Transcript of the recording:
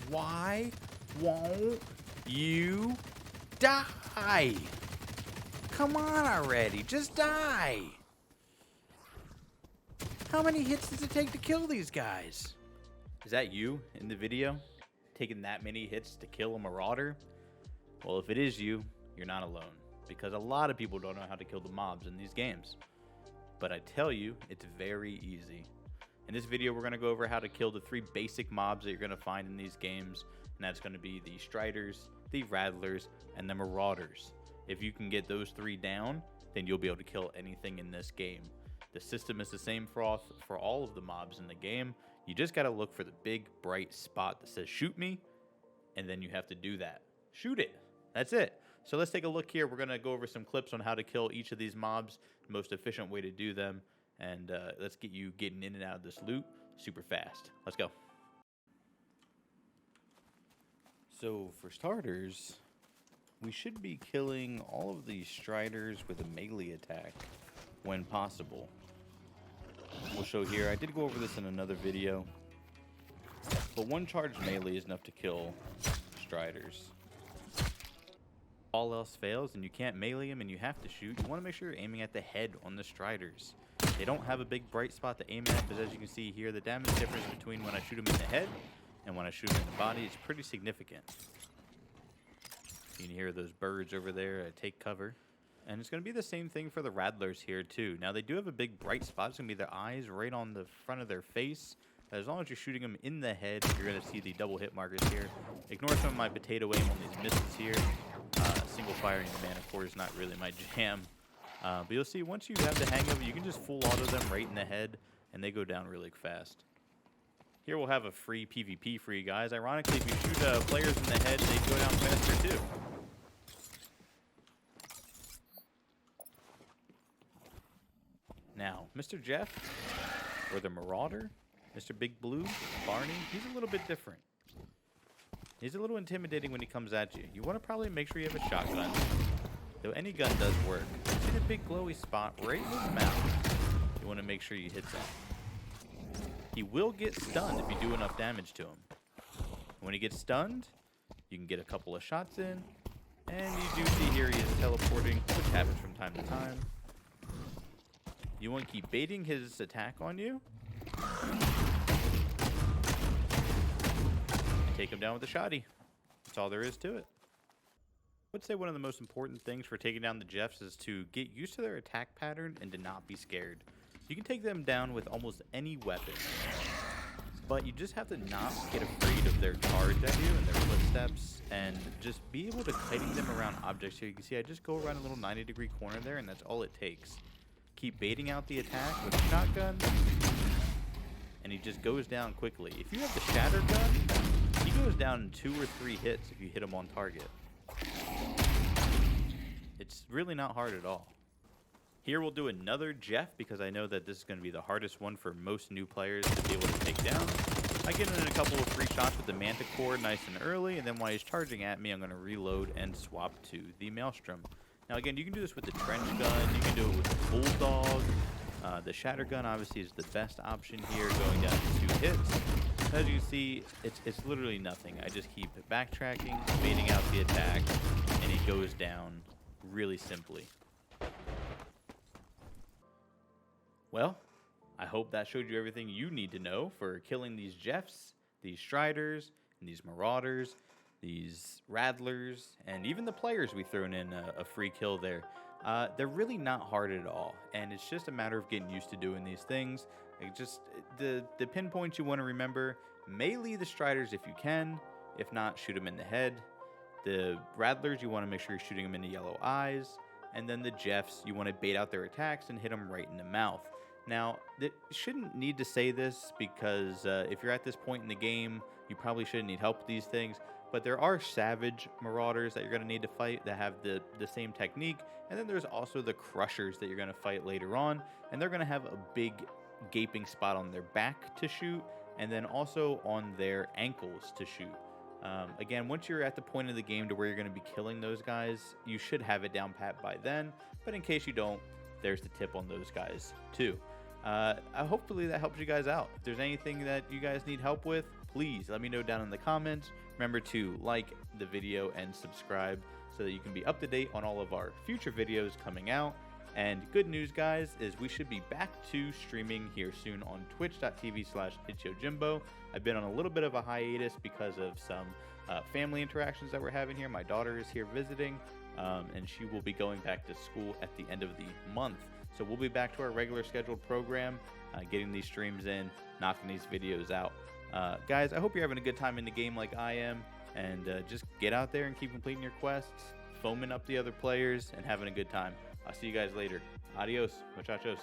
Why won't you die? Come on already, just die. How many hits does it take to kill these guys? Is that you in the video? Taking that many hits to kill a marauder? Well, if it is you, you're not alone. Because a lot of people don't know how to kill the mobs in these games. But I tell you, it's very easy. In this video, we're going to go over how to kill the 3 basic mobs that you're going to find in these games. And that's going to be the Striders, the Rattlers, and the Marauders. If you can get those 3 down, then you'll be able to kill anything in this game. The system is the same for all of the mobs in the game. You just got to look for the big, bright spot that says shoot me, and then you have to do that. Shoot it. That's it. So let's take a look here. We're going to go over some clips on how to kill each of these mobs, the most efficient way to do them, and let's get you getting in and out of this loot super fast. Let's go. So for starters, we should be killing all of these Striders with a melee attack when possible. We'll show here. I did go over this in another video, but 1 charged melee is enough to kill Striders. All else fails and you can't melee them and you have to shoot, you want to make sure you're aiming at the head on the Striders. They don't have a big bright spot to aim at, but as you can see here, the damage difference between when I shoot them in the head and when I shoot them in the body is pretty significant. You can hear those birds over there take cover. And it's going to be the same thing for the Rattlers here too. Now they do have a big bright spot. It's going to be their eyes right on the front of their face. As long as you're shooting them in the head, you're going to see the double hit markers here. Ignore some of my potato aim on these misses here. Single firing Mana Core is not really my jam. But you'll see once you have the hang of it, you can just full auto them right in the head, and they go down really fast. Here we'll have a free PvP for you guys. Ironically, if you shoot players in the head, they go down faster too. Now, Mr. Jeff, or the Marauder, Mr. Big Blue, Barney, he's a little bit different. He's a little intimidating when he comes at you. You want to probably make sure you have a shotgun, though any gun does work. See the big glowy spot right in his mouth? You want to make sure you hit that. He will get stunned if you do enough damage to him. When he gets stunned, you can get a couple of shots in, and you do see here he is teleporting, which happens from time to time. You want to keep baiting his attack on you. Take him down with a shotty. That's all there is to it. I would say one of the most important things for taking down the Jeffs is to get used to their attack pattern and to not be scared. You can take them down with almost any weapon, but you just have to not get afraid of their charge at you and their footsteps, and just be able to kiting them around objects here. You can see I just go around a little 90-degree corner there, and that's all it takes. Keep baiting out the attack with a shotgun, and he just goes down quickly. If you have the shatter gun, he goes down in 2 or 3 hits if you hit him on target. It's really not hard at all. Here we'll do another Jeff, because I know that this is going to be the hardest one for most new players to be able to take down. I get in a couple of free shots with the Manticore nice and early, and then while he's charging at me, I'm going to reload and swap to the Maelstrom. Now again, you can do this with the trench gun, you can do it with the bulldog. The shatter gun obviously is the best option here, going down to 2 hits. As you see, it's literally nothing. I just keep backtracking, baiting out the attack, and he goes down really simply. Well, I hope that showed you everything you need to know for killing these Jeffs, these Striders, and these Marauders, these Rattlers, and even the players we thrown in a free kill there. They're really not hard at all, and it's just a matter of getting used to doing these things. Like just the pinpoints you want to remember: melee the Striders if you can. If not, shoot them in the head. The Rattlers, you want to make sure you're shooting them in the yellow eyes. And then the Jeffs, you want to bait out their attacks and hit them right in the mouth. Now, it shouldn't need to say this, because if you're at this point in the game, you probably shouldn't need help with these things. But there are savage Marauders that you're going to need to fight that have the same technique. And then there's also the Crushers that you're going to fight later on. And they're going to have a big gaping spot on their back to shoot, and then also on their ankles to shoot. Again, once you're at the point of the game to where you're going to be killing those guys, you should have it down pat by then. But in case you don't, there's the tip on those guys too. Hopefully that helps you guys out. If there's anything that you guys need help with, please let me know down in the comments. Remember to like the video and subscribe so that you can be up to date on all of our future videos coming out. And good news, guys, is we should be back to streaming here soon on twitch.tv/ItchioJimbo. I've been on a little bit of a hiatus because of some family interactions that we're having here. My daughter is here visiting, and she will be going back to school at the end of the month. So we'll be back to our regular scheduled program, getting these streams in, knocking these videos out. Guys, I hope you're having a good time in the game like I am, and just get out there and keep completing your quests, foaming up the other players, and having a good time. I'll see you guys later. Adios, muchachos.